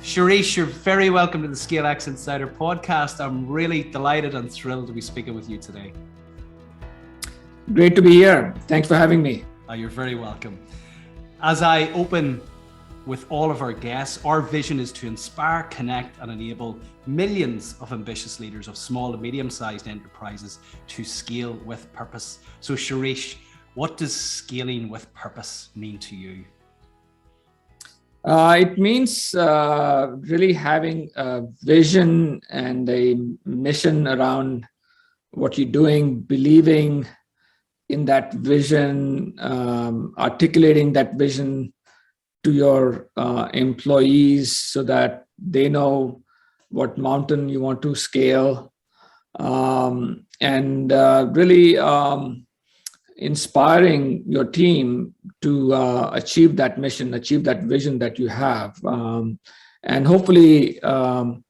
Shirish, you're very welcome to the ScaleX Insider podcast. I'm really delighted and thrilled to be speaking with you today. Great to be here. Thanks for having me. You're very welcome. As I open with all of our guests, our vision is to inspire, connect, and enable millions of ambitious leaders of small and medium-sized enterprises to scale with purpose. So Shirish, what does scaling with purpose mean to you? It means really having a vision and a mission around what you're doing, believing in that vision, articulating that vision to your employees so that they know what mountain you want to scale, and really inspiring your team to achieve that mission, achieve that vision that you have. And hopefully, not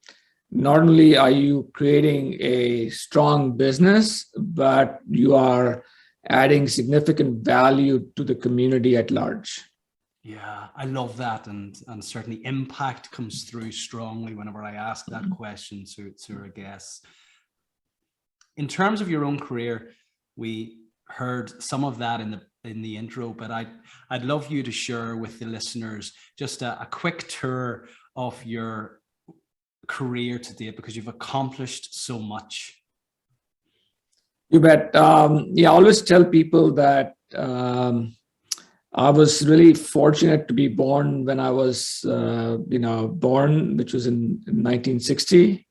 only are you creating a strong business, but you are adding significant value to the community at large. Yeah, I love that. And certainly impact comes through strongly whenever I ask that question to our guests. In terms of your own career, we heard some of that in the intro, but I'd love you to share with the listeners just a quick tour of your career to date, because you've accomplished so much. You bet. I always tell people that I was really fortunate to be born when I was, born, which was in 1960.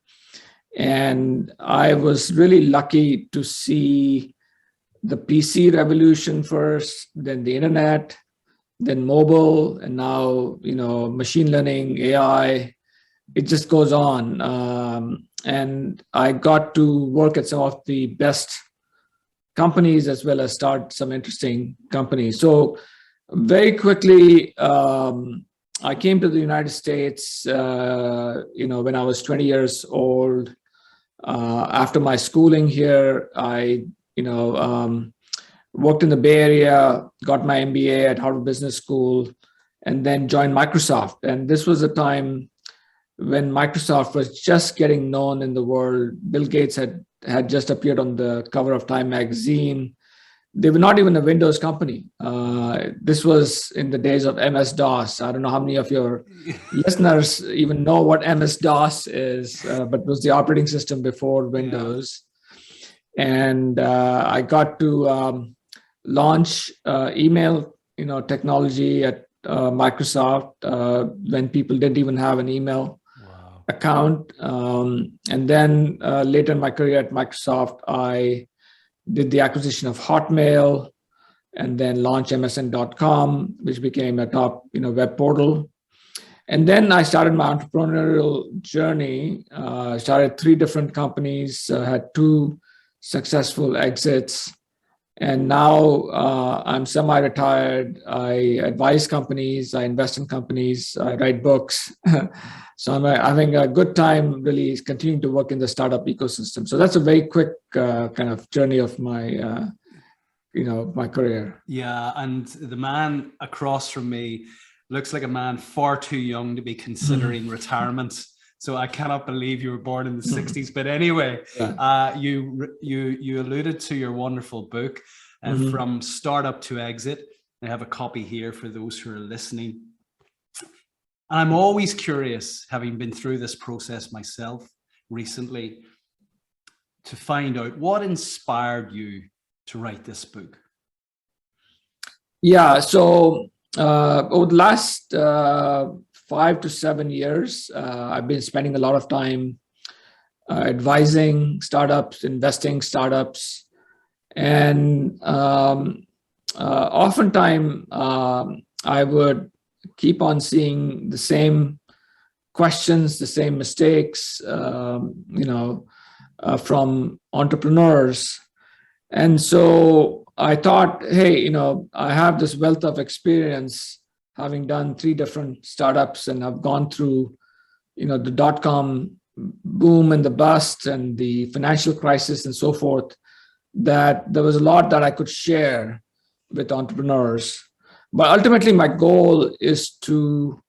And I was really lucky to see the PC revolution first, then the internet, then mobile, and now, machine learning, AI, it just goes on. And I got to work at some of the best companies as well as start some interesting companies. So very quickly, I came to the United States, when I was 20 years old. After my schooling here, I worked in the Bay Area, got my MBA at Harvard Business School, and then joined Microsoft. And this was a time when Microsoft was just getting known in the world. Bill Gates had just appeared on the cover of Time magazine. They were not even a Windows company. This was in the days of MS-DOS. I don't know how many of your listeners even know what MS-DOS is, but it was the operating system before Windows. And I got to launch email, technology at Microsoft when people didn't even have an email account. And then later in my career at Microsoft, I did the acquisition of Hotmail and then launched MSN.com, which became a top web portal. And then I started my entrepreneurial journey. Started 3 different companies, had 2 successful exits. And now I'm semi-retired. I advise companies, I invest in companies, I write books. So I'm having a good time really continuing to work in the startup ecosystem. So that's a very quick kind of journey of my, my career. Yeah, and the man across from me looks like a man far too young to be considering retirement. So I cannot believe you were born in the 60s. But anyway, you alluded to your wonderful book, From Startup to Exit. I have a copy here for those who are listening. And I'm always curious, having been through this process myself recently, to find out what inspired you to write this book. Yeah, so over the last 5 to 7 years, I've been spending a lot of time advising startups, investing startups, and oftentimes I would keep on seeing the same questions, the same mistakes, from entrepreneurs. And so I thought, hey, I have this wealth of experience having done 3 different startups, and I've gone through, the dot-com boom and the bust and the financial crisis and so forth, that there was a lot that I could share with entrepreneurs. But ultimately, my goal is to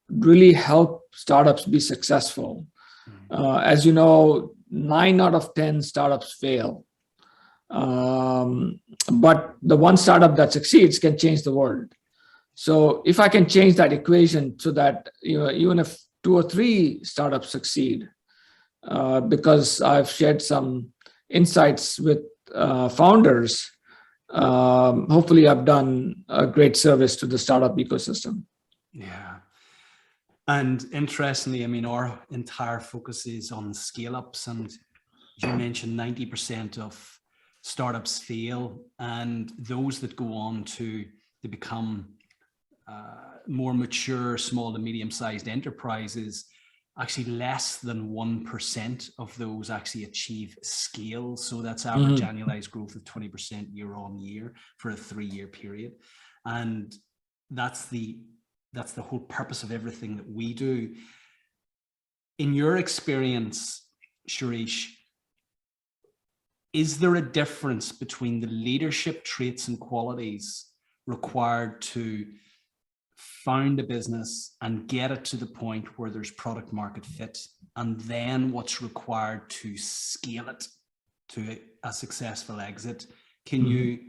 really help startups be successful. As you know, 9 out of 10 startups fail. But the one startup that succeeds can change the world. So if I can change that equation so that, even if 2 or 3 startups succeed, because I've shared some insights with founders, hopefully I've done a great service to the startup ecosystem. Yeah. And interestingly, I mean, our entire focus is on scale-ups, and you mentioned 90% of startups fail, and those that go on to become more mature, small to medium-sized enterprises, actually less than 1% of those actually achieve scale. So that's average annualized growth of 20% year on year for a 3-year period. And that's the whole purpose of everything that we do. In your experience, Shirish, is there a difference between the leadership traits and qualities required to found a business and get it to the point where there's product market fit, and then what's required to scale it to a successful exit? Can you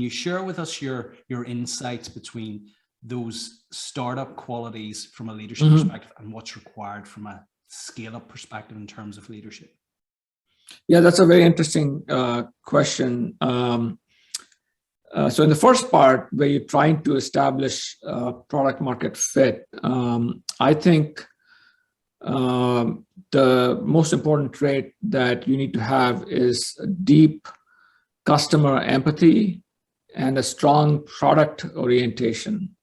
share with us your insights between those startup qualities from a leadership perspective and what's required from a scale-up perspective in terms of leadership? Yeah, that's a very interesting question. So in the first part, where you're trying to establish product market fit, I think the most important trait that you need to have is deep customer empathy and a strong product orientation.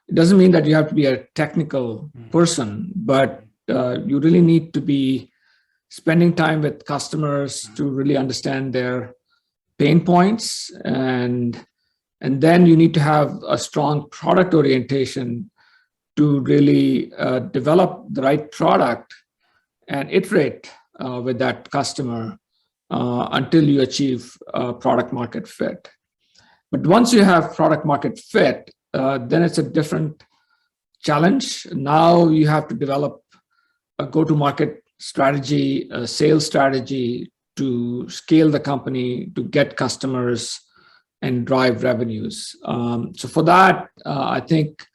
It doesn't mean that you have to be a technical person, but you really need to be spending time with customers to really understand their pain points, and then you need to have a strong product orientation to really develop the right product and iterate with that customer until you achieve product market fit. But once you have product market fit, then it's a different challenge. Now you have to develop a go-to-market strategy, a sales strategy to scale the company, to get customers and drive revenues. So for that, I think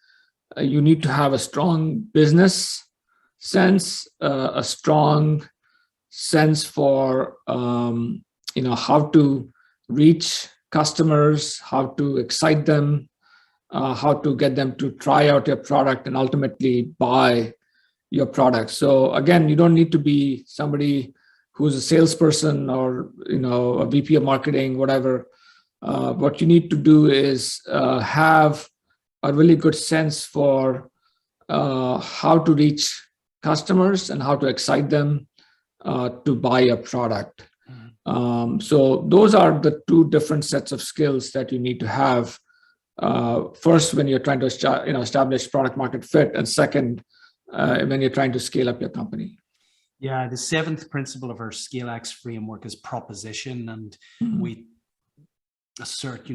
you need to have a strong business sense, a strong sense for how to reach customers, how to excite them, how to get them to try out your product and ultimately buy your product. So again, you don't need to be somebody who's a salesperson or a VP of marketing, whatever. What you need to do is have a really good sense for how to reach customers and how to excite them to buy a product. So those are the 2 different sets of skills that you need to have. First, when you're trying to establish product market fit, and second, when you're trying to scale up your company. Yeah, the 7th principle of our ScaleX framework is proposition, and we assert,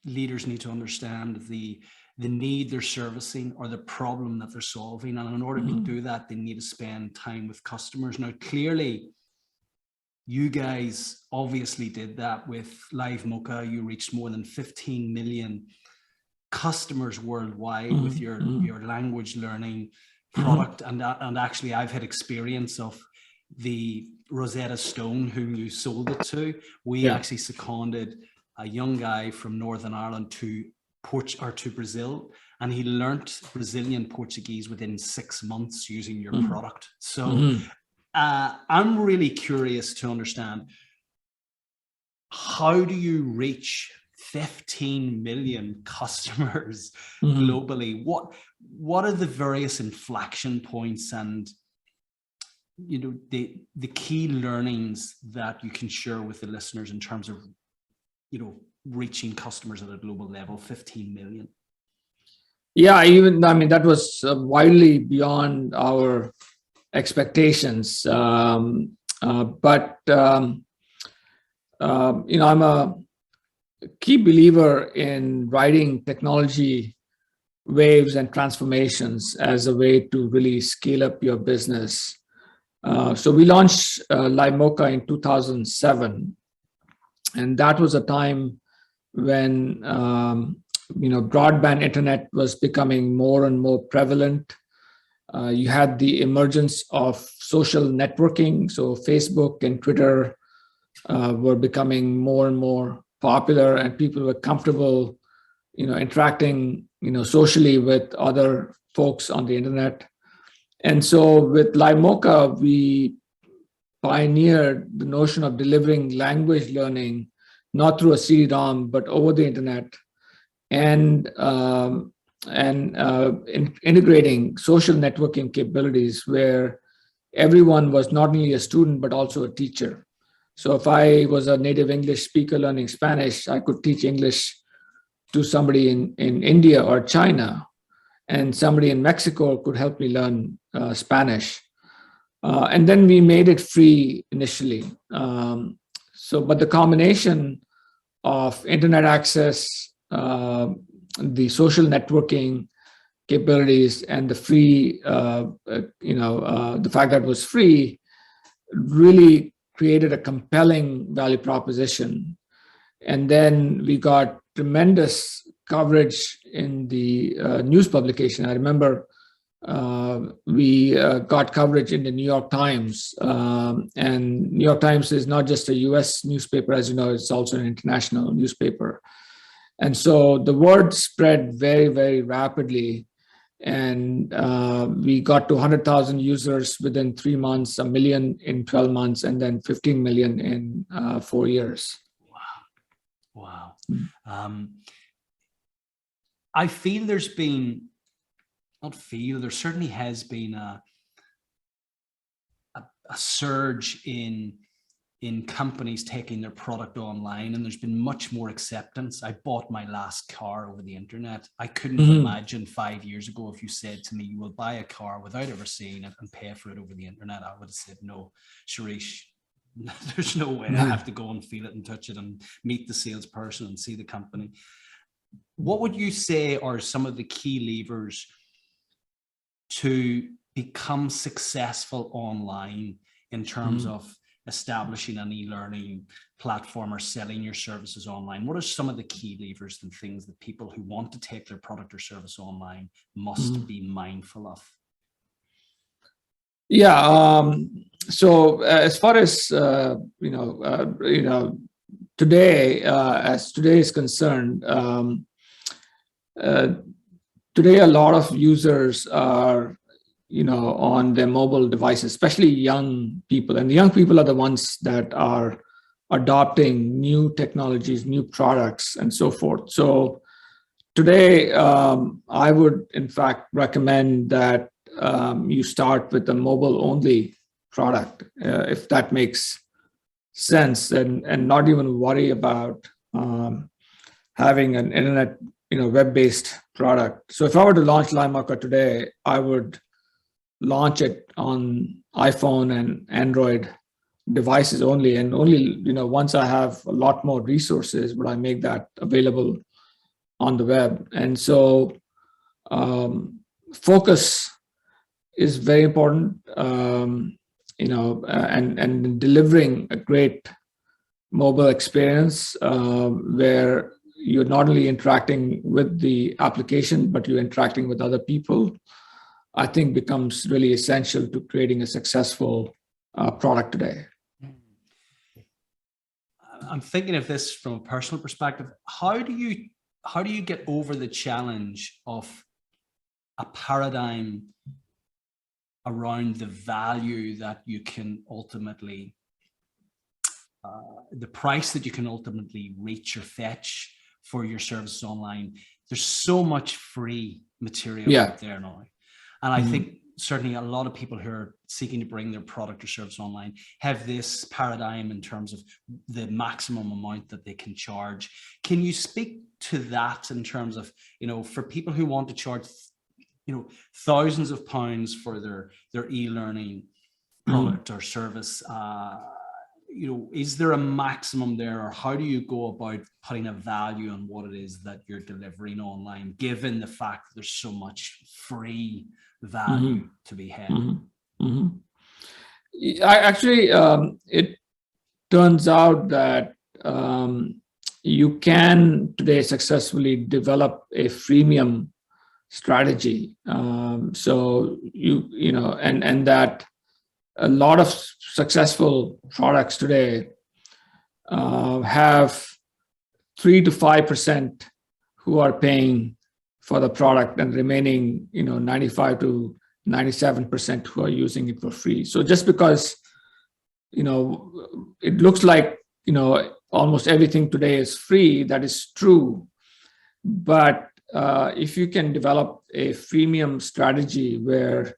leaders need to understand the need they're servicing or the problem that they're solving, and in order to do that, they need to spend time with customers. Now, clearly, you guys obviously did that with Live Mocha. You reached more than 15 million customers worldwide with your language learning product, and actually I've had experience of the Rosetta Stone whom you sold it to. We actually seconded a young guy from Northern Ireland to Brazil, and he learnt Brazilian Portuguese within 6 months using your product. So I'm really curious to understand, how do you reach 15 million customers globally? What are the various inflection points and the key learnings that you can share with the listeners in terms of reaching customers at a global level, 15 million? Yeah, that was widely beyond our expectations. But I'm a key believer in writing technology waves and transformations as a way to really scale up your business. So we launched Live in 2007, and that was a time when broadband internet was becoming more and more prevalent. You had the emergence of social networking, so Facebook and Twitter were becoming more and more popular, and people were comfortable, interacting, socially with other folks on the internet. And so with Live we pioneered the notion of delivering language learning, not through a CD-ROM, but over the internet, and integrating social networking capabilities where everyone was not only a student, but also a teacher. So if I was a native English speaker learning Spanish, I could teach English to somebody in India or China, and somebody in Mexico could help me learn Spanish. And then we made it free initially. But the combination of internet access, the social networking capabilities, and the free, the fact that it was free, really created a compelling value proposition. And then we got tremendous coverage in the news publication. I remember we got coverage in the New York Times. And New York Times is not just a US newspaper, as you know, it's also an international newspaper. And so the word spread very, very rapidly. And we got to 100,000 users within 3 months, 1 million in 12 months, and then 15 million in 4 years. Wow. I feel there certainly has been a surge in companies taking their product online, and there's been much more acceptance. I bought my last car over the internet. I couldn't imagine 5 years ago, if you said to me, you will buy a car without ever seeing it and pay for it over the internet, I would have said, no, Shirish, there's no way. I have to go and feel it and touch it and meet the salesperson and see the company. What would you say are some of the key levers to become successful online in terms of establishing an e-learning platform or selling your services online? What are some of the key levers and things that people who want to take their product or service online must be mindful of? Yeah. So as far as today, as today is concerned, today a lot of users are on their mobile devices, especially young people. And the young people are the ones that are adopting new technologies, new products, and so forth. So today, I would, in fact, recommend that you start with a mobile-only product, if that makes sense, and not even worry about having an internet, web-based product. So if I were to launch Live today, I would launch it on iPhone and Android devices only, and only once I have a lot more resources would I make that available on the web. And so focus is very important, and delivering a great mobile experience where you're not only interacting with the application, but you're interacting with other people, I think becomes really essential to creating a successful product today. I'm thinking of this from a personal perspective. How do you get over the challenge of a paradigm around the value that you can ultimately, the price that you can ultimately reach or fetch for your services online? There's so much free material out there now. And I think certainly a lot of people who are seeking to bring their product or service online have this paradigm in terms of the maximum amount that they can charge. Can you speak to that in terms of, for people who want to charge, thousands of pounds for their e-learning product or service, is there a maximum there, or how do you go about putting a value on what it is that you're delivering online, given the fact that there's so much free value to be had? It turns out that you can today successfully develop a freemium strategy. So and that a lot of successful products today have 3 to 5% who are paying for the product, and remaining 95 to 97% who are using it for free. So just because it looks like almost everything today is free, that is true. But if you can develop a freemium strategy where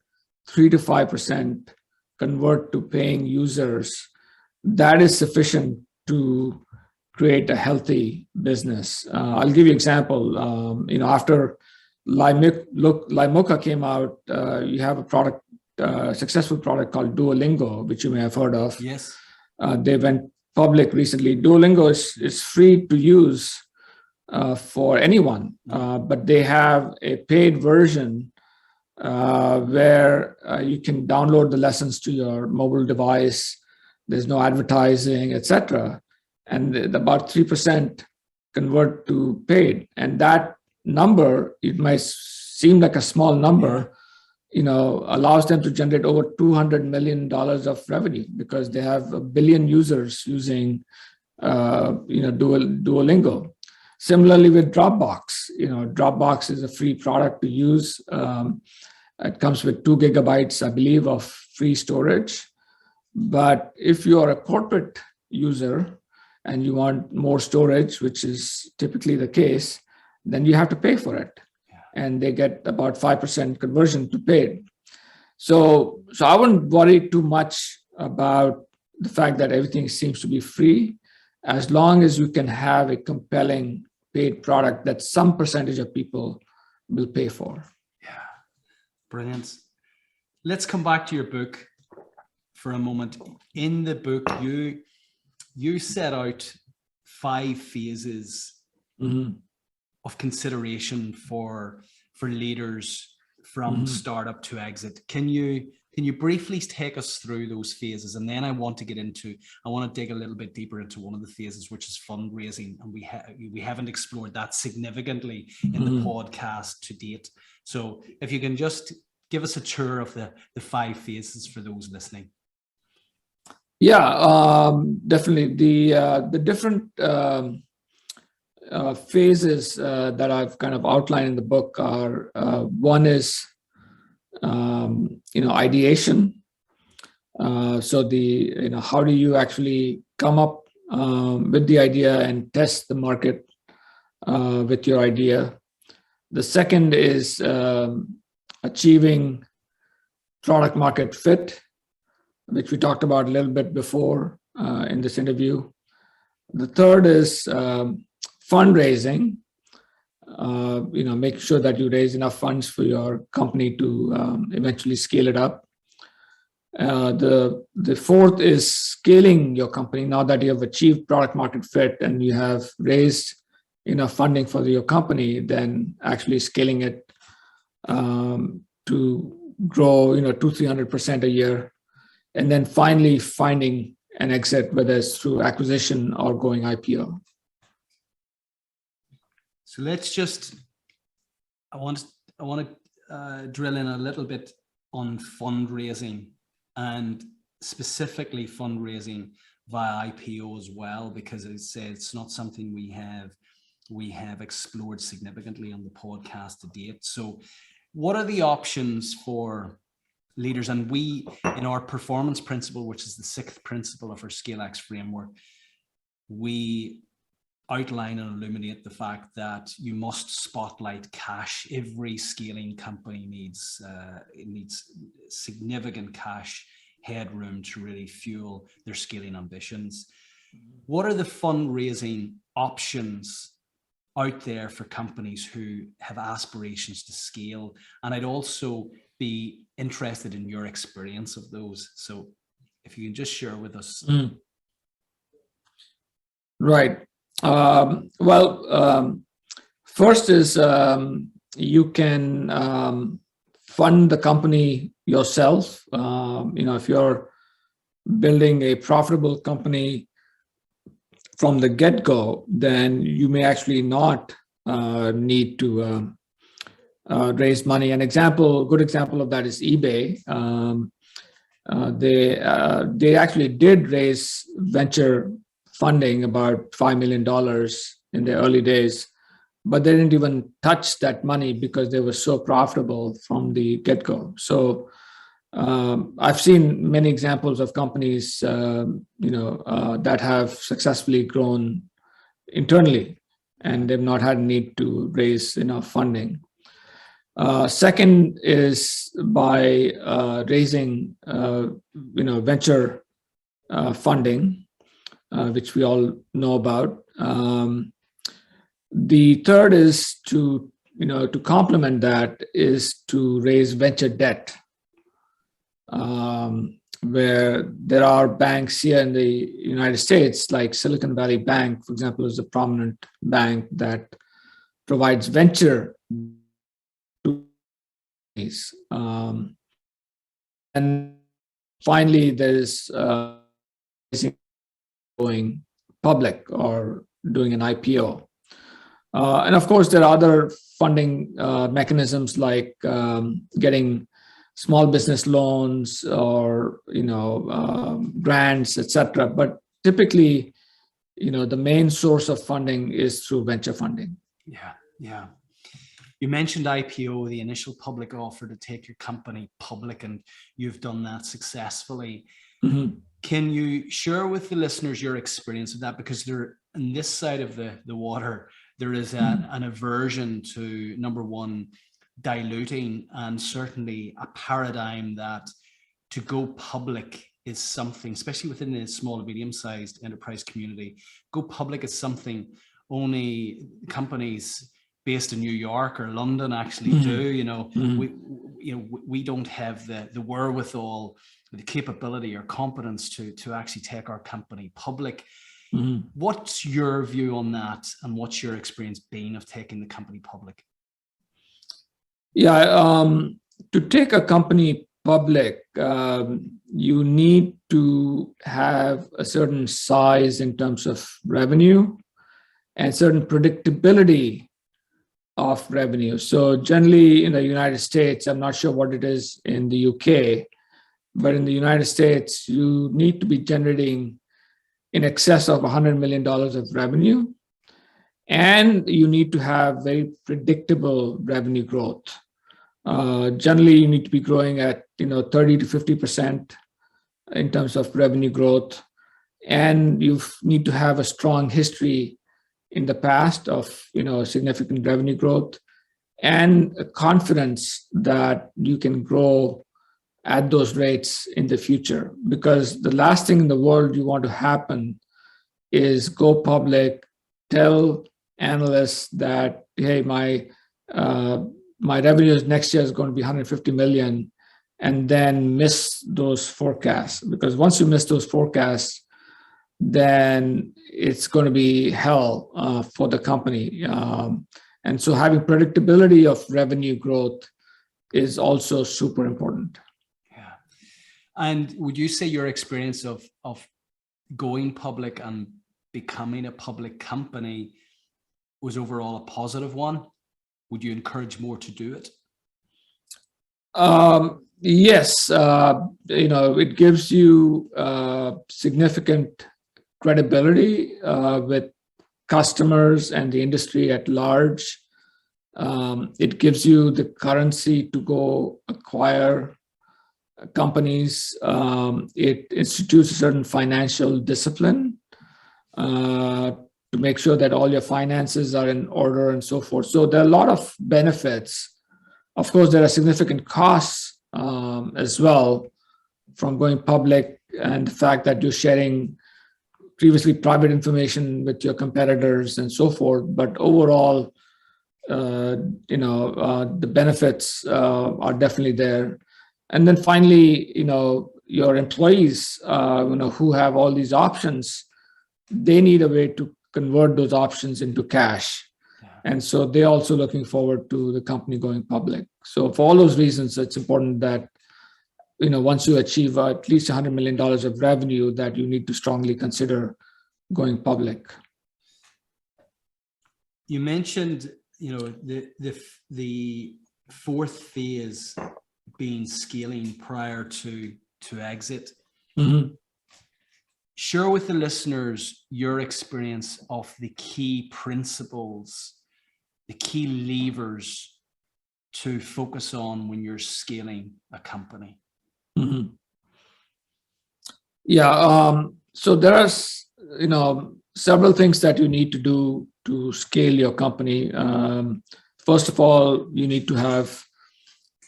3 to 5% convert to paying users, that is sufficient to create a healthy business. I'll give you an example. After Limoca came out, you have a product, successful product called Duolingo, which you may have heard of. Yes. They went public recently. Duolingo is free to use for anyone, but they have a paid version where you can download the lessons to your mobile device. There's no advertising, etc. And about 3% convert to paid. And that number, it might seem like a small number, allows them to generate over $200 million of revenue, because they have 1 billion users using, Duolingo. Similarly with Dropbox, Dropbox is a free product to use. It comes with 2 gigabytes, I believe, of free storage. But if you are a corporate user and you want more storage, which is typically the case, then you have to pay for it. And they get about 5% conversion to paid. So I wouldn't worry too much about the fact that everything seems to be free, as long as you can have a compelling paid product that some percentage of people will pay for. Yeah, brilliant. Let's come back to your book for a moment. In the book, you set out 5 phases of consideration for leaders from startup to exit. Can you briefly take us through those phases? And then I want to dig a little bit deeper into one of the phases, which is fundraising. And we haven't explored that significantly in the podcast to date. So if you can just give us a tour of the 5 phases for those listening. Yeah, definitely. The different phases that I've kind of outlined in the book are, one is, ideation. So how do you actually come up with the idea and test the market with your idea? The second is achieving product market fit, which we talked about a little bit before in this interview. The third is fundraising. Make sure that you raise enough funds for your company to eventually scale it up. The fourth is scaling your company. Now that you have achieved product market fit and you have raised enough funding for your company, then actually scaling it to grow 200-300% a year. And then finally finding an exit, whether it's through acquisition or going IPO. So I want to drill in a little bit on fundraising, and specifically fundraising via IPO as well, because as I said, it's not something we have explored significantly on the podcast to date. So what are the options for leaders? And we, in our performance principle, which is the 6th principle of our ScaleX framework, we outline and illuminate the fact that you must spotlight cash. Every scaling company needs significant cash headroom to really fuel their scaling ambitions. What are the fundraising options out there for companies who have aspirations to scale? And I'd also be interested in your experience of those. So if you can just share with us Right. First is you can fund the company yourself. If you're building a profitable company from the get-go, then you may actually not need to raise money. Good example of that is eBay. They actually did raise venture funding, about $5 million in the early days, but they didn't even touch that money because they were so profitable from the get-go. So I've seen many examples of companies, that have successfully grown internally, and they've not had a need to raise enough funding. Second is by raising, venture funding, which we all know about. The third is to complement that is to raise venture debt, where there are banks here in the United States, like Silicon Valley Bank, for example, is a prominent bank that provides venture to companies. And finally, there's going public or doing an IPO. And of course, there are other funding mechanisms like getting small business loans or grants, etc. But typically, the main source of funding is through venture funding. Yeah. You mentioned IPO, the initial public offer to take your company public, and you've done that successfully. Mm-hmm. Can you share with the listeners your experience of that? Because there, on this side of the water, there is an aversion to, number one, diluting, and certainly a paradigm that to go public is something, especially within the small and medium-sized enterprise community, go public is something only companies based in New York or London actually do. We don't have the wherewithal, the capability or competence to actually take our company public. Mm-hmm. What's your view on that, and what's your experience been of taking the company public? Yeah, to take a company public, you need to have a certain size in terms of revenue and certain predictability of revenue. So generally in the United States, I'm not sure what it is in the UK, but in the United States, you need to be generating in excess of $100 million of revenue, and you need to have very predictable revenue growth. Generally, you need to be growing at 30 to 50% in terms of revenue growth, and you need to have a strong history in the past of significant revenue growth, and a confidence that you can grow at those rates in the future. Because the last thing in the world you want to happen is go public, tell analysts that, hey, my revenues next year is going to be 150 million, and then miss those forecasts. Because once you miss those forecasts, then it's going to be hell for the company. And so having predictability of revenue growth is also super important. Yeah. And would you say your experience of going public and becoming a public company was overall a positive one? Would you encourage more to do it? Yes. It gives you significant credibility with customers and the industry at large. It gives you the currency to go acquire companies. It institutes a certain financial discipline to make sure that all your finances are in order and so forth. So there are a lot of benefits. Of course, there are significant costs as well from going public, and the fact that you're sharing previously private information with your competitors and so forth. But overall, the benefits are definitely there. And then finally, your employees, who have all these options they need a way to convert those options into cash. And so they're also looking forward to the company going public. So for all those reasons, it's important that, once you achieve at least $100 million of revenue, that you need to strongly consider going public. You mentioned, the fourth phase being scaling prior to exit. Mm-hmm. Share with the listeners your experience of the key principles, the key levers to focus on when you're scaling a company. Mm-hmm. Yeah. So there are, several things that you need to do to scale your company. First of all, you need to have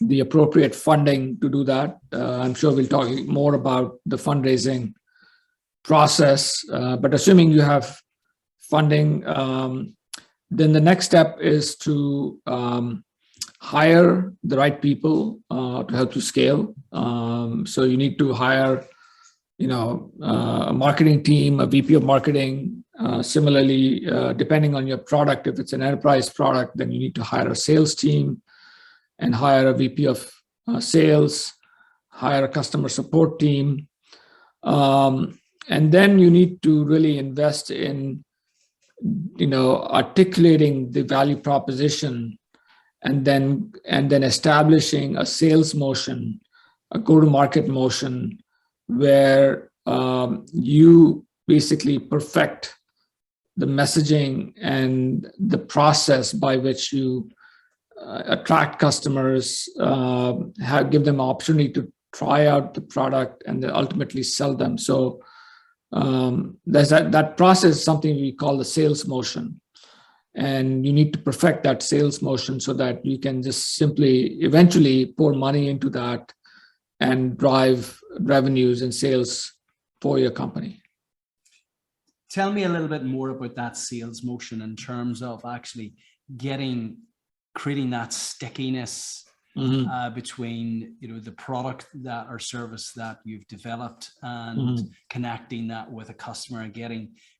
the appropriate funding to do that. I'm sure we'll talk more about the fundraising process, but assuming you have funding, then the next step is to hire the right people to help you scale. So you need to hire, a marketing team, a VP of marketing. Similarly, depending on your product, if it's an enterprise product, then you need to hire a sales team and hire a VP of sales, hire a customer support team. And then you need to really invest in, articulating the value proposition and then establishing a sales motion, a go-to-market motion, where you basically perfect the messaging and the process by which you attract customers, give them opportunity to try out the product, and then ultimately sell them. So there's that process, something we call the sales motion. And you need to perfect that sales motion so that you can just simply eventually pour money into that and drive revenues and sales for your company. Tell me a little bit more about that sales motion in terms of actually creating that stickiness between the product that or service that you've developed and connecting that with a customer and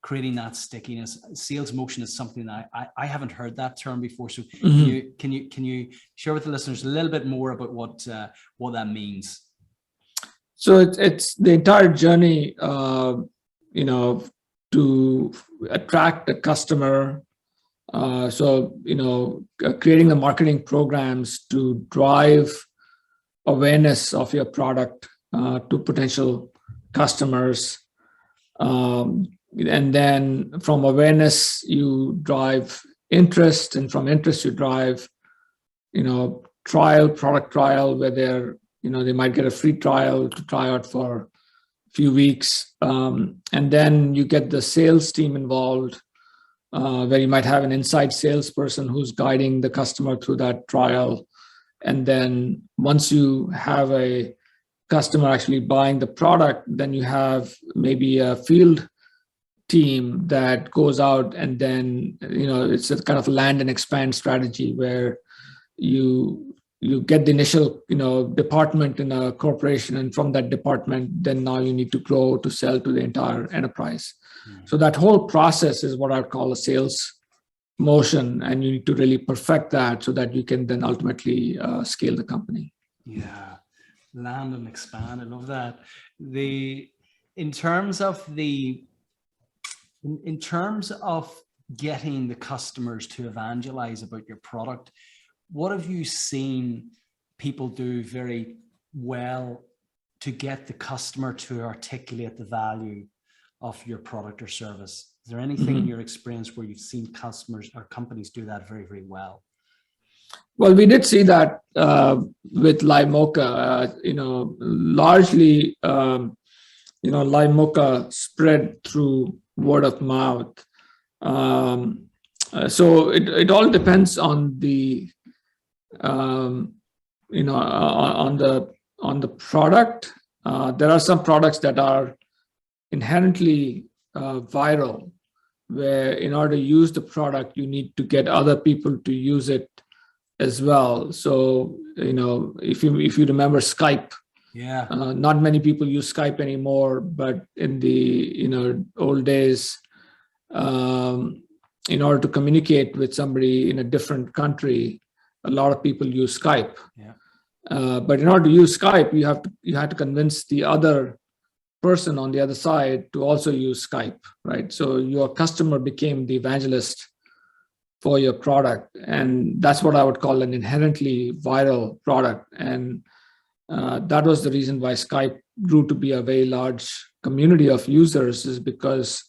creating that stickiness. Sales motion is something that I haven't heard that term before. So can you share with the listeners a little bit more about what that means? So it's the entire journey, to attract a customer. Creating the marketing programs to drive awareness of your product to potential customers. And then from awareness, you drive interest, and from interest, you drive, product trial, where they might get a free trial to try out for a few weeks. And then you get the sales team involved, where you might have an inside salesperson who's guiding the customer through that trial. And then once you have a customer actually buying the product, then you have maybe a field team that goes out, and then, it's a kind of land and expand strategy where you get the initial, department in a corporation, and from that department, then now you need to grow to sell to the entire enterprise. So that whole process is what I would call a sales motion, and you need to really perfect that so that you can then ultimately scale the company. Yeah, land and expand. I love that. In terms of getting the customers to evangelize about your product, what have you seen people do very well to get the customer to articulate the value of your product or service? Is there anything in your experience where you've seen customers or companies do that very, very well? Well, we did see that with Live Mocha. Largely, Live Mocha spread through word of mouth. So it all depends on the on the product. There are some products that are inherently viral, where in order to use the product, you need to get other people to use it as well. So, if you remember Skype, not many people use Skype anymore, but in the old days, in order to communicate with somebody in a different country, a lot of people use Skype. Yeah. But in order to use Skype, you had to convince the other person on the other side to also use Skype, right? So your customer became the evangelist for your product, and that's what I would call an inherently viral product. And that was the reason why Skype grew to be a very large community of users, is because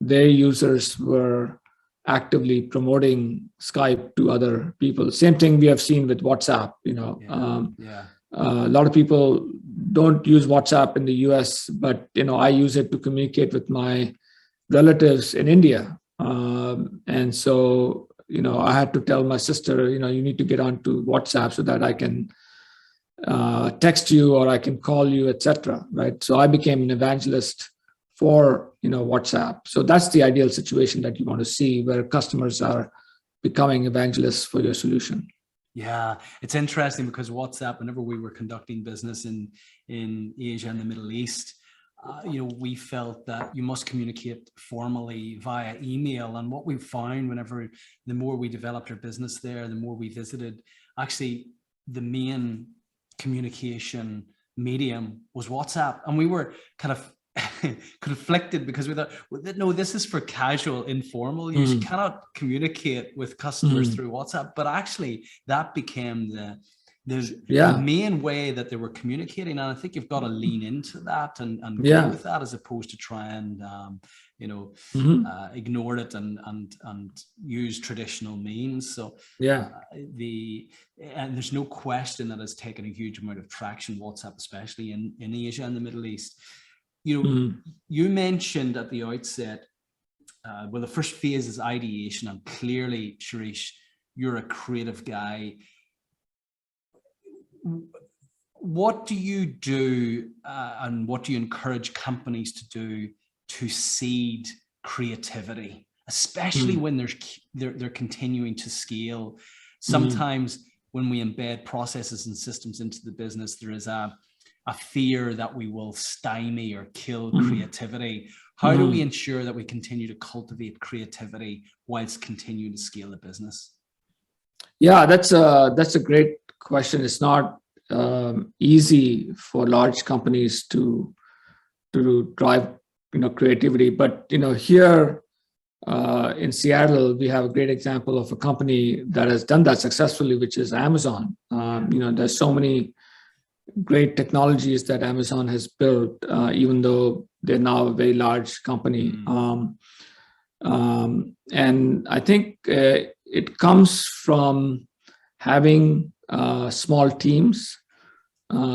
their users were actively promoting Skype to other people. Same thing we have seen with WhatsApp. A lot of people don't use WhatsApp in the US, but I use it to communicate with my relatives in India. And so I had to tell my sister, you need to get onto WhatsApp so that I can text you or I can call you, etc. Right? So I became an evangelist for WhatsApp. So that's the ideal situation that you want to see, where customers are becoming evangelists for your solution. Yeah, it's interesting because WhatsApp, whenever we were conducting business in Asia and the Middle East, we felt that you must communicate formally via email. And what we found, the more we developed our business there, the more we visited, actually the main communication medium was WhatsApp. And we were kind of conflicted because we thought, no, this is for casual, informal use. You cannot communicate with customers through WhatsApp. But actually that became the main way that they were communicating. And I think you've got to lean into that and go with that, as opposed to try and ignore it and use traditional means. So and there's no question that has taken a huge amount of traction, WhatsApp, especially in Asia and the Middle East. You mentioned at the outset, the first phase is ideation, and clearly, Shirish, you're a creative guy. What do you do, and what do you encourage companies to do to seed creativity, especially when they're continuing to scale? Sometimes when we embed processes and systems into the business, there is a fear that we will stymie or kill creativity. How do we ensure that we continue to cultivate creativity whilst continuing to scale the business? Yeah, that's a great question. It's not easy for large companies to drive creativity, but here in Seattle, we have a great example of a company that has done that successfully, which is Amazon. There's so many great technologies that Amazon has built, even though they're now a very large company. And I think it comes from having small teams.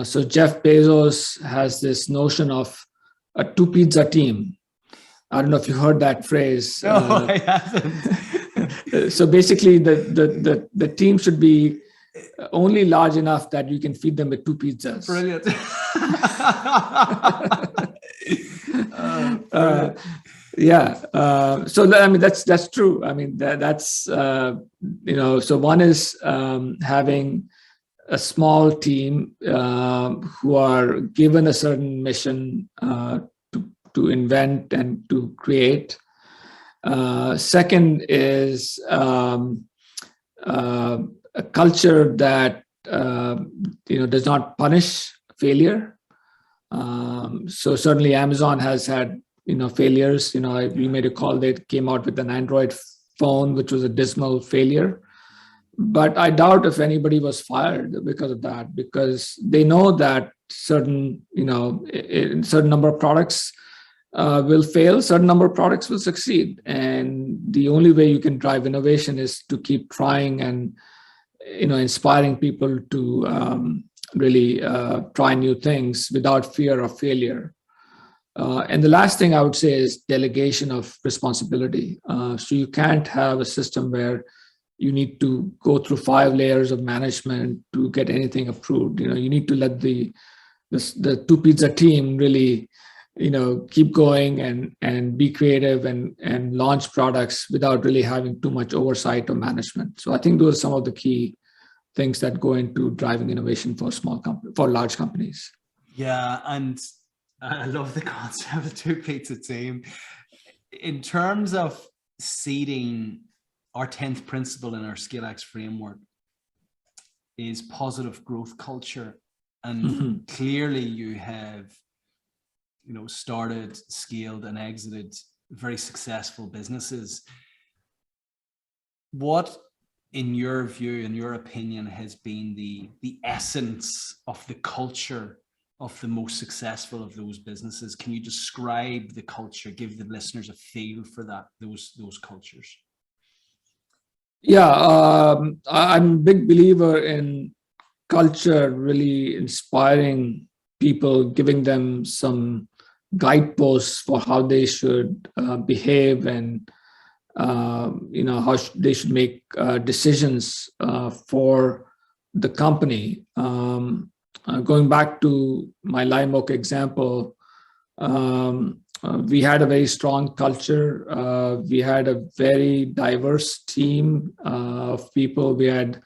So Jeff Bezos has this notion of a 2-pizza team. I don't know if you heard that phrase. No, I haven't. So basically, the team should be only large enough that you can feed them with 2 pizzas. Brilliant. So I mean, that's true. I mean, that's so one is having a small team who are given a certain mission to invent and to create. Second is a culture that does not punish failure. So certainly Amazon has had failures. We made a call. They came out with an Android phone, which was a dismal failure. But I doubt if anybody was fired because of that, because they know that certain number of products will fail, certain number of products will succeed. And the only way you can drive innovation is to keep trying and inspiring people to really try new things without fear of failure. And the last thing I would say is delegation of responsibility. So you can't have a system where you need to go through 5 layers of management to get anything approved. You need to let the 2-pizza team really keep going and be creative and launch products without really having too much oversight or management. So I think those are some of the key things that go into driving innovation for large companies. Yeah, and I love the concept of the 2-pizza team. in terms of seeding, our 10th principle in our ScaleX framework is positive growth culture. And clearly you have, started, scaled, and exited very successful businesses. What, in your view, in your opinion, has been the essence of the culture of the most successful of those businesses? Can you describe the culture, give the listeners a feel for that, those cultures? Yeah, I'm a big believer in culture really inspiring people, giving them some guideposts for how they should behave, and how they should make decisions for the company. Going back to my Lime Oak example, we had a very strong culture. We had a very diverse team of people. We had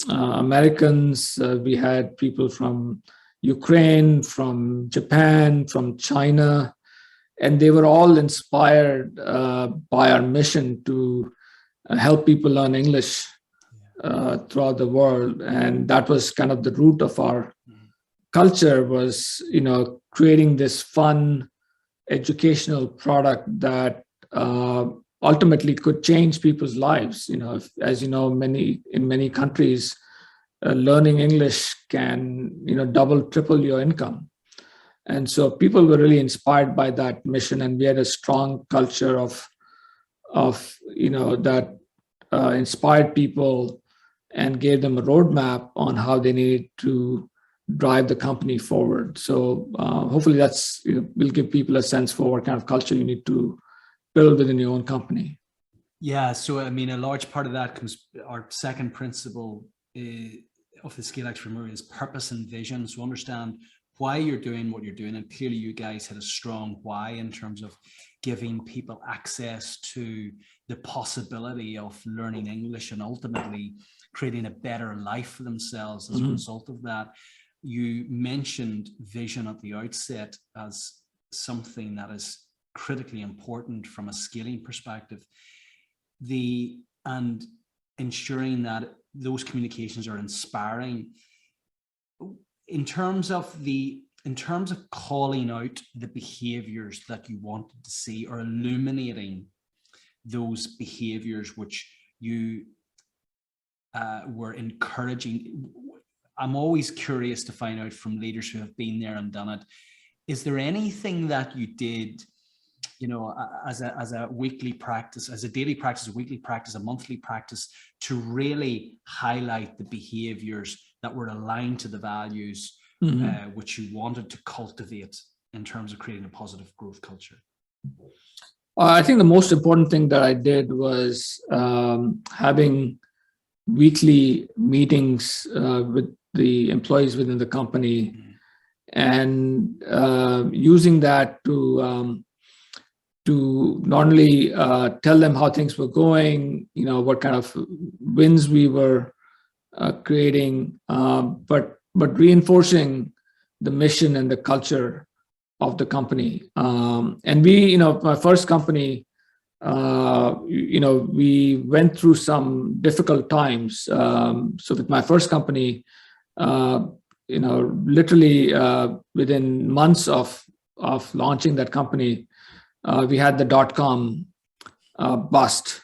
Americans, we had people from Ukraine, from Japan, from China, and they were all inspired by our mission to help people learn English throughout the world. And that was kind of the root of our culture, was creating this fun educational product that ultimately could change people's lives. As you know, in many countries, learning English can double, triple your income. And so people were really inspired by that mission, and we had a strong culture of that inspired people and gave them a roadmap on how they needed to drive the company forward. So hopefully that's will give people a sense for what kind of culture you need to build within your own company. Yeah, so I mean, a large part of that comes, our second principle of the ScaleX framework is purpose and vision. So understand why you're doing what you're doing, and clearly you guys had a strong why in terms of giving people access to the possibility of learning English and ultimately creating a better life for themselves as a result of that. You mentioned vision at the outset as something that is critically important from a scaling perspective. And ensuring that those communications are inspiring. In terms of calling out the behaviors that you wanted to see, or illuminating those behaviors which you were encouraging, I'm always curious to find out from leaders who have been there and done it. Is there anything that you did, as a weekly practice, as a daily practice, a weekly practice, a monthly practice, to really highlight the behaviors that were aligned to the values which you wanted to cultivate in terms of creating a positive growth culture? I think the most important thing that I did was having weekly meetings with the employees within the company, and using that to not only tell them how things were going, what kind of wins we were creating, but reinforcing the mission and the culture of the company. And we, my first company, we went through some difficult times. So with my first company, literally within months of launching that company, we had the .com bust,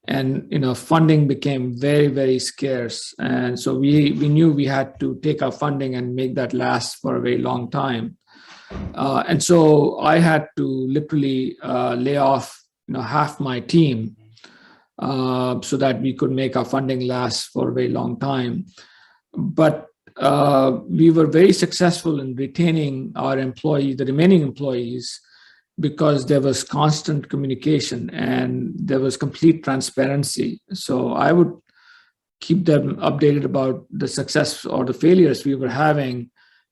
and funding became very, very scarce. And so we knew we had to take our funding and make that last for a very long time. And so I had to literally lay off half my team so that we could make our funding last for a very long time. But we were very successful in retaining our employees, the remaining employees, because there was constant communication and there was complete transparency. So I would keep them updated about the success or the failures we were having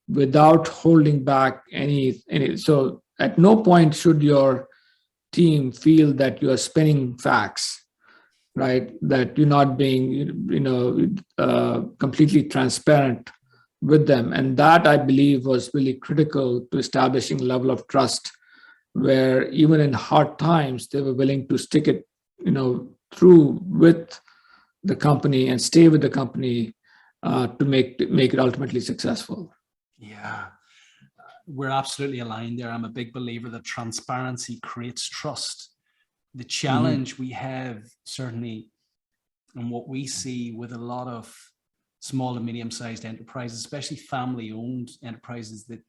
without holding back any. So at no point should your team feel that you are spinning facts, right? That you're not being, completely transparent with them. And that, I believe, was really critical to establishing a level of trust where even in hard times, they were willing to stick it, through with the company and stay with the company to make it ultimately successful. Yeah, we're absolutely aligned there. I'm a big believer that transparency creates trust. The challenge we have certainly, and what we see with a lot of small and medium-sized enterprises, especially family-owned enterprises, that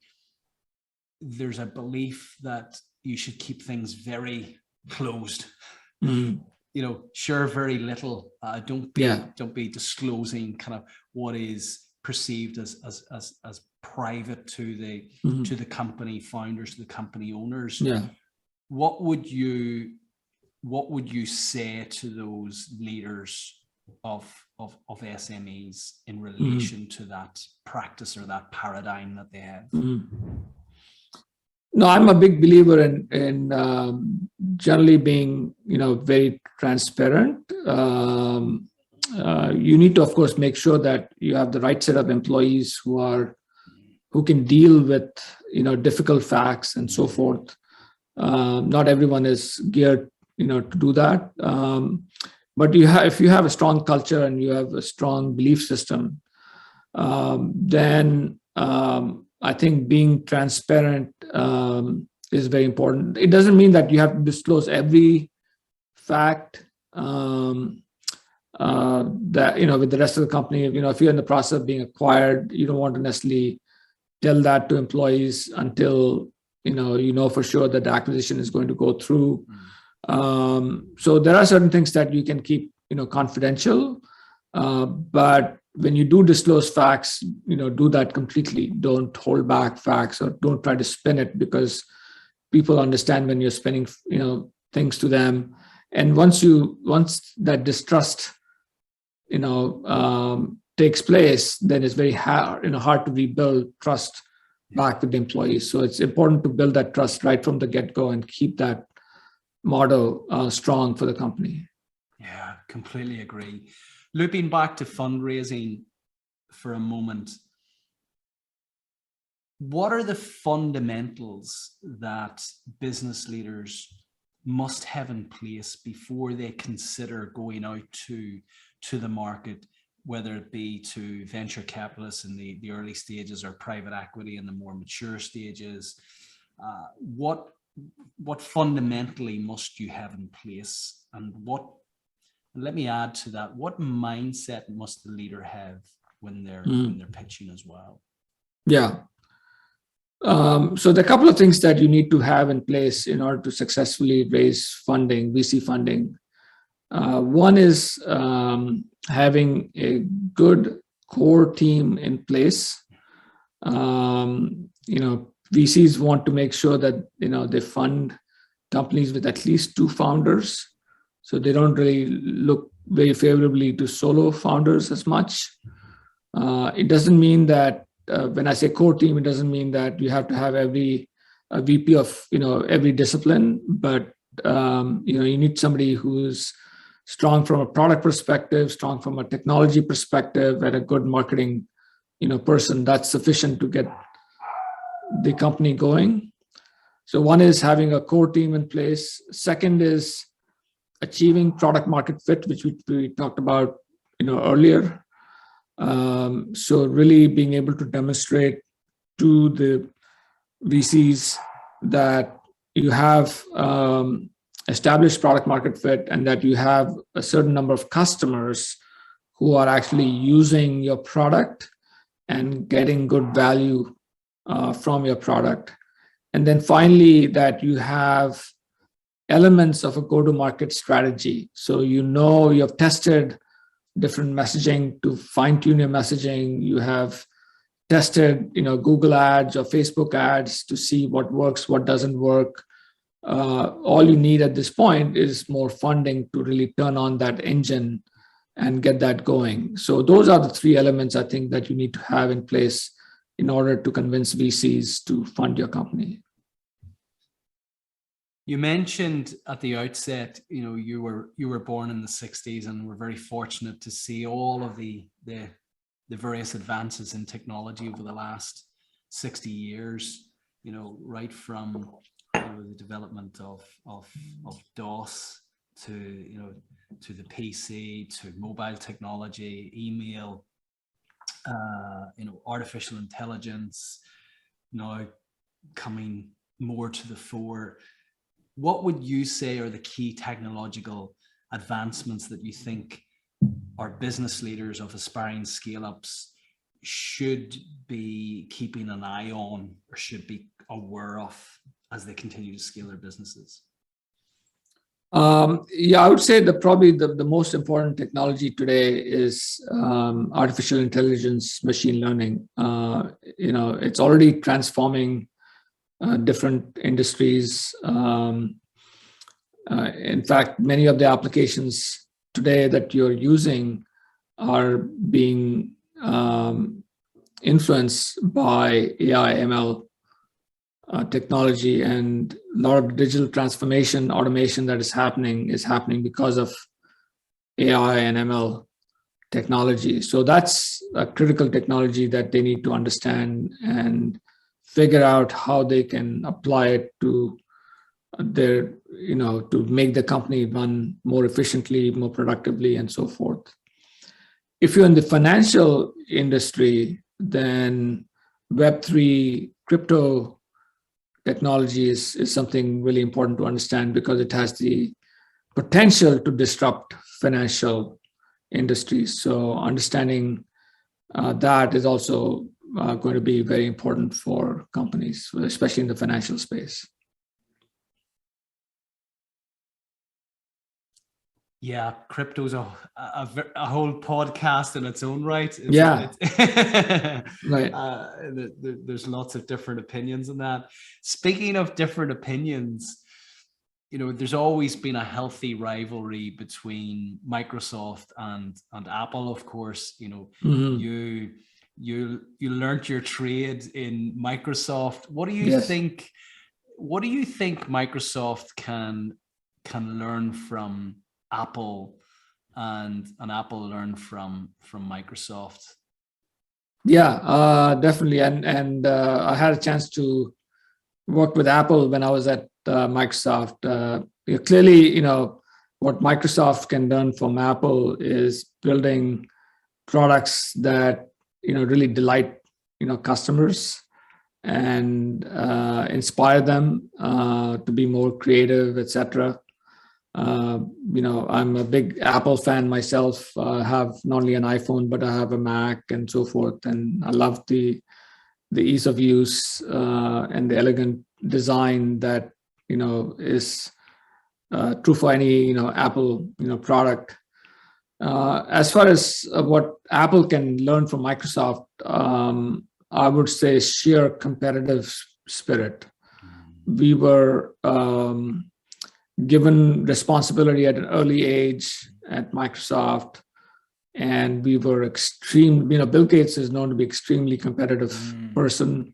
there's a belief that you should keep things very closed. Share very little. Don't be disclosing kind of what is perceived as private to the company founders, to the company owners. What would you say to those leaders of SMEs in relation to that practice or that paradigm that they have? No, I'm a big believer in generally being, very transparent. You need to, of course, make sure that you have the right set of employees who can deal with, difficult facts and so forth. Not everyone is geared, to do that. But if you have a strong culture and you have a strong belief system, then I think being transparent is very important. It doesn't mean that you have to disclose every fact that, with the rest of the company. If you're in the process of being acquired, you don't want to necessarily tell that to employees until, for sure that the acquisition is going to go through. So there are certain things that you can keep, confidential, but when you do disclose facts, do that completely. Don't hold back facts or don't try to spin it, because people understand when you're spinning, things to them. And once that distrust, takes place, then it's very hard to rebuild trust back with the employees. So it's important to build that trust right from the get-go and keep that model strong for the company. Yeah, completely agree. Looping back to fundraising for a moment, what are the fundamentals that business leaders must have in place before they consider going out to the market, whether it be to venture capitalists in the early stages or private equity in the more mature stages? What fundamentally must you have in place, and let me add to that, what mindset must the leader have when they're pitching as well? Yeah. So there are a couple of things that you need to have in place in order to successfully raise funding, VC funding. One is having a good core team in place. VCs want to make sure that they fund companies with at least 2 founders, so they don't really look very favorably to solo founders as much. It doesn't mean that when I say core team, it doesn't mean that you have to have a VP of every discipline, but you need somebody who's strong from a product perspective, strong from a technology perspective, and a good marketing person. That's sufficient to get the company going. So one is having a core team in place. Second is achieving product market fit, which we talked about earlier. So really being able to demonstrate to the VCs that you have established product market fit and that you have a certain number of customers who are actually using your product and getting good value from your product. And then finally, that you have elements of a go-to-market strategy. So you have tested different messaging to fine-tune your messaging. You have tested Google ads or Facebook ads to see what works, what doesn't work. All you need at this point is more funding to really turn on that engine and get that going. So those are the 3 elements I think that you need to have in place in order to convince VCs to fund your company. You mentioned at the outset, you were born in the 60s, and we're very fortunate to see all of the various advances in technology over the last 60 years, right from the development of DOS to, to the PC, to mobile technology, email, artificial intelligence now coming more to the fore. What would you say are the key technological advancements that you think our business leaders of aspiring scale-ups should be keeping an eye on or should be aware of as they continue to scale their businesses? Yeah, I would say that probably the most important technology today is artificial intelligence, machine learning. It's already transforming different industries. In fact, many of the applications today that you're using are being influenced by AI, ML technology, and a lot of digital transformation, automation that is happening because of AI and ML technology. So that's a critical technology that they need to understand and figure out how they can apply it to their, to make the company run more efficiently, more productively, and so forth. If you're in the financial industry, then Web3 crypto technology is something really important to understand because it has the potential to disrupt financial industries. So understanding that is also going to be very important for companies, especially in the financial space. Yeah, crypto's a whole podcast in its own right. Right. There's lots of different opinions on that. Speaking of different opinions, there's always been a healthy rivalry between Microsoft and Apple. Of course, you learned your trade in Microsoft. What do you think? What do you think Microsoft can learn from Apple, and Apple learn from Microsoft? Yeah, definitely. And I had a chance to work with Apple when I was at Microsoft. Clearly, what Microsoft can learn from Apple is building products that really delight customers and inspire them to be more creative, etc. I'm a big Apple fan myself. I have not only an iPhone, but I have a Mac and so forth. And I love the ease of use and the elegant design that, is true for any, Apple, product. As far as what Apple can learn from Microsoft, I would say sheer competitive spirit. We were given responsibility at an early age at Microsoft, and we were Bill Gates is known to be extremely competitive person.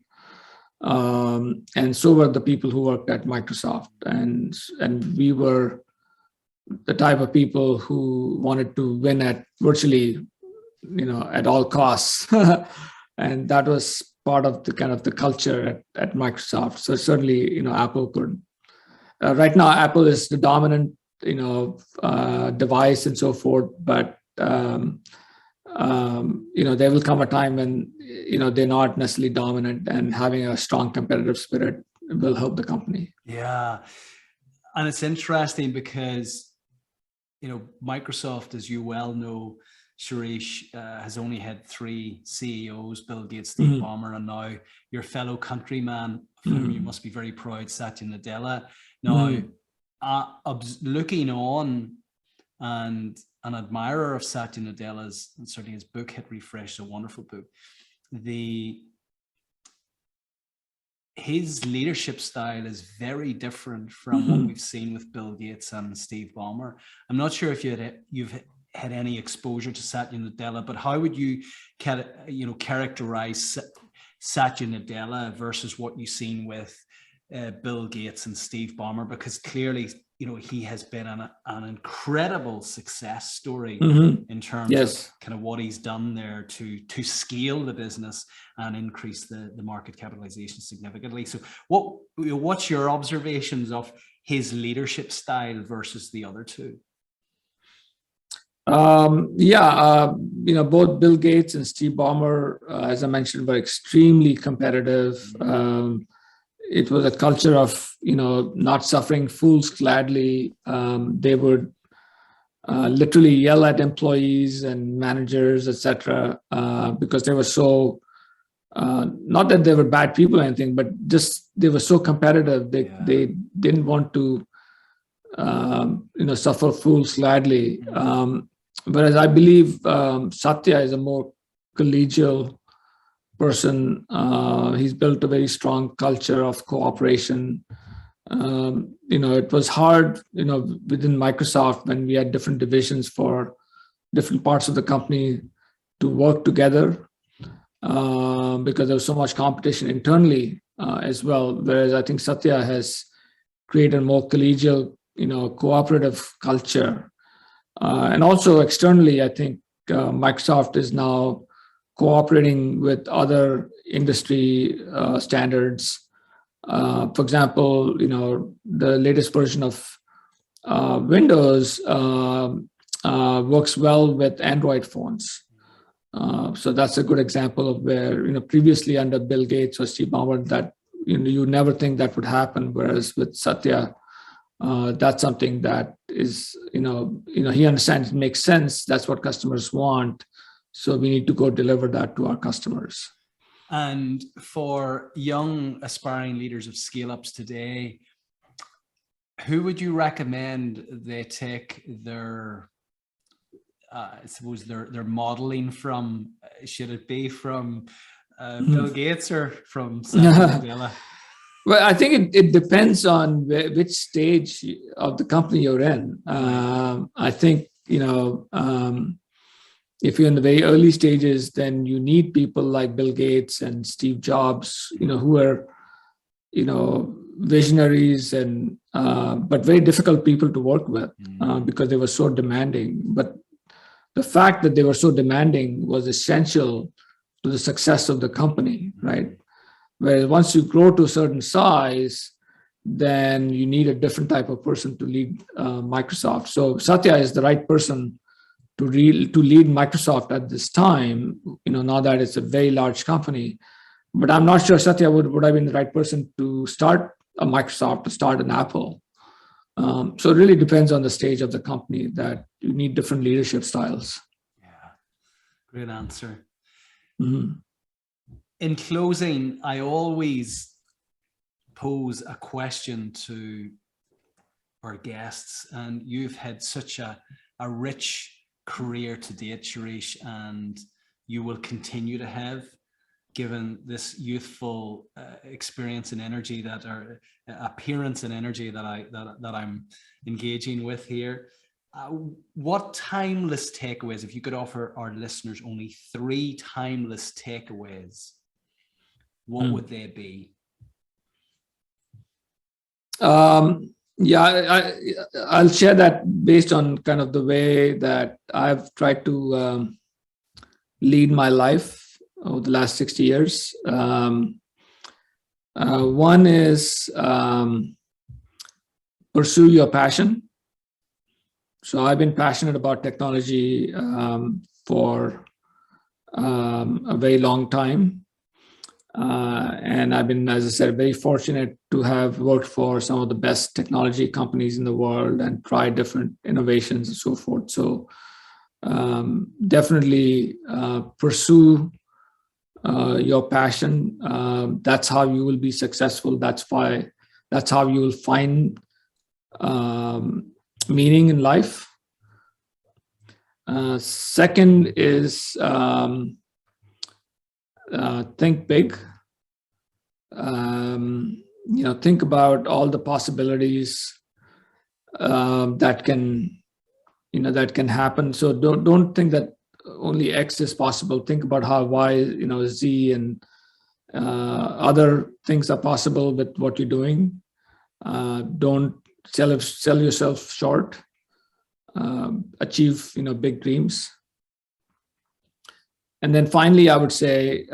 And so were the people who worked at Microsoft. And we were the type of people who wanted to win at virtually, at all costs. And that was part of the culture at Microsoft. So certainly, Apple could. Right now, Apple is the dominant, device and so forth. But there will come a time when they're not necessarily dominant, and having a strong competitive spirit will help the company. Yeah, and it's interesting because Microsoft, as you well know, Shirish, has only had 3 CEOs: Bill Gates, Steve Ballmer, and now your fellow countryman, of whom you must be very proud, Satya Nadella. Now, looking on and an admirer of Satya Nadella's, and certainly his book Hit Refresh, a wonderful book, his leadership style is very different from what we've seen with Bill Gates and Steve Ballmer. I'm not sure if you've had any exposure to Satya Nadella, but how would you characterize Satya Nadella versus what you've seen with Bill Gates and Steve Ballmer? Because clearly, he has been an incredible success story in terms of kind of what he's done there to scale the business and increase the market capitalization significantly. So what's your observations of his leadership style versus the other two? Both Bill Gates and Steve Ballmer, as I mentioned, were extremely competitive. It was a culture of, not suffering fools gladly. They would literally yell at employees and managers, etc., because they were so, not that they were bad people or anything, but just they were so competitive. They didn't want to, suffer fools gladly. Whereas I believe Satya is a more collegial person. He's built a very strong culture of cooperation. It was hard, within Microsoft when we had different divisions for different parts of the company to work together because there was so much competition internally as well. Whereas I think Satya has created a more collegial, cooperative culture. And also externally, I think Microsoft is now cooperating with other industry standards. For example, the latest version of Windows works well with Android phones. So that's a good example of where, previously under Bill Gates or Steve Ballmer, that you never think that would happen. Whereas with Satya, that's something that is, he understands it makes sense. That's what customers want. So we need to go deliver that to our customers. And for young aspiring leaders of scale-ups today, who would you recommend they take their, their modeling from? Should it be from Bill Gates or from Satya Nadella? Well, I think it depends on which stage of the company you're in. I think, if you're in the very early stages, then you need people like Bill Gates and Steve Jobs, who are, visionaries and but very difficult people to work with because they were so demanding. But the fact that they were so demanding was essential to the success of the company, right? Whereas once you grow to a certain size, then you need a different type of person to lead Microsoft. So Satya is the right person to lead Microsoft at this time, now that it's a very large company. But I'm not sure Satya would have been the right person to start a Microsoft, to start an Apple. So it really depends on the stage of the company that you need different leadership styles. Yeah, great answer. Mm-hmm. In closing, I always pose a question to our guests, and you've had such a rich career to date, Shirish, and you will continue to have, given this youthful experience and energy that are appearance and energy that I'm engaging with here. What timeless takeaways, if you could offer our listeners only 3 timeless takeaways, what would they be? I'll share that based on kind of the way that I've tried to lead my life over the last 60 years. One is pursue your passion. So I've been passionate about technology for a very long time. And I've been, as I said, very fortunate to have worked for some of the best technology companies in the world and tried different innovations and so forth. So definitely pursue your passion. That's how you will be successful. That's how you will find meaning in life. Second is think big. Think about all the possibilities that can happen. So don't think that only X is possible. Think about how Y, Z, and other things are possible with what you're doing. Don't sell yourself short, achieve, big dreams. And then finally, I would say,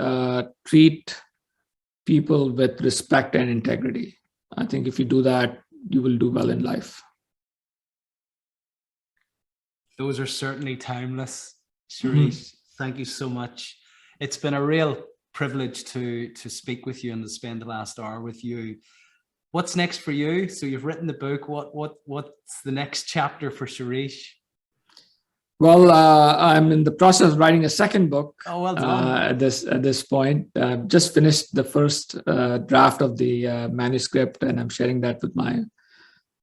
treat people with respect and integrity. I think if you do that, you will do well in life. Those are certainly timeless. Shirish, thank you so much. It's been a real privilege to speak with you and to spend the last hour with you. What's next for you? So you've written the book. What's the next chapter for Shirish? Well, I'm in the process of writing a second book. Oh, well done. At this point. Just finished the first draft of the manuscript, and I'm sharing that with my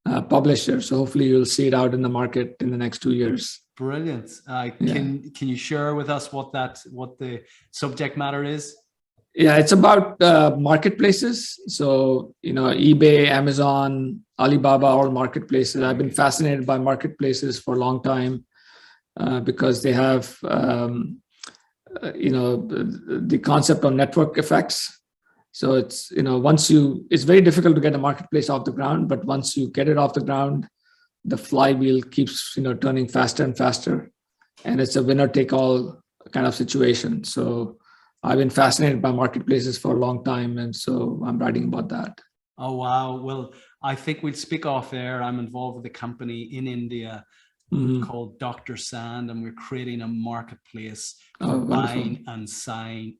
publisher. So hopefully you'll see it out in the market in the next 2 years. Brilliant. Can you share with us what the subject matter is? Yeah, it's about marketplaces. So, eBay, Amazon, Alibaba, all marketplaces. I've been fascinated by marketplaces for a long time. Because they have, the concept of network effects. So it's, it's very difficult to get a marketplace off the ground, but once you get it off the ground, the flywheel keeps, turning faster and faster. And it's a winner take all kind of situation. So I've been fascinated by marketplaces for a long time. And so I'm writing about that. Oh, wow. Well, I think we'll speak off air. I'm involved with a company in India called Dr. Sand, and we're creating a marketplace for buying and selling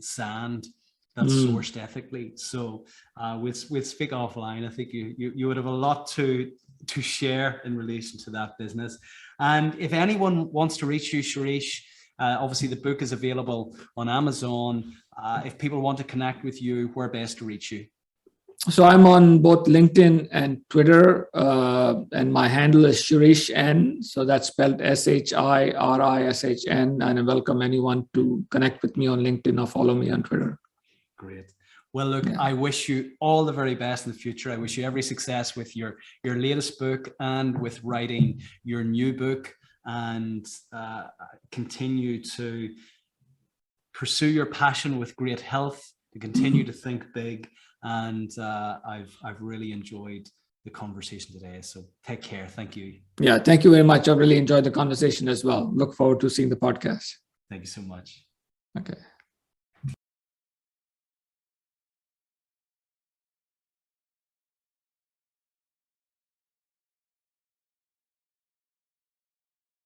sand that's sourced ethically. So we'll speak offline. I think you would have a lot to share in relation to that business. And if anyone wants to reach you, Shirish, obviously the book is available on Amazon. If people want to connect with you, where best to reach you? So I'm on both LinkedIn and Twitter, and my handle is Shirish N. So that's spelled SHIRISHN. And I welcome anyone to connect with me on LinkedIn or follow me on Twitter. Great. Well, look, I wish you all the very best in the future. I wish you every success with your latest book and with writing your new book, and continue to pursue your passion with great health, to continue to think big. And I've really enjoyed the conversation today. So take care. Thank you. Yeah, thank you very much. I've really enjoyed the conversation as well. Look forward to seeing the podcast. Thank you so much. Okay.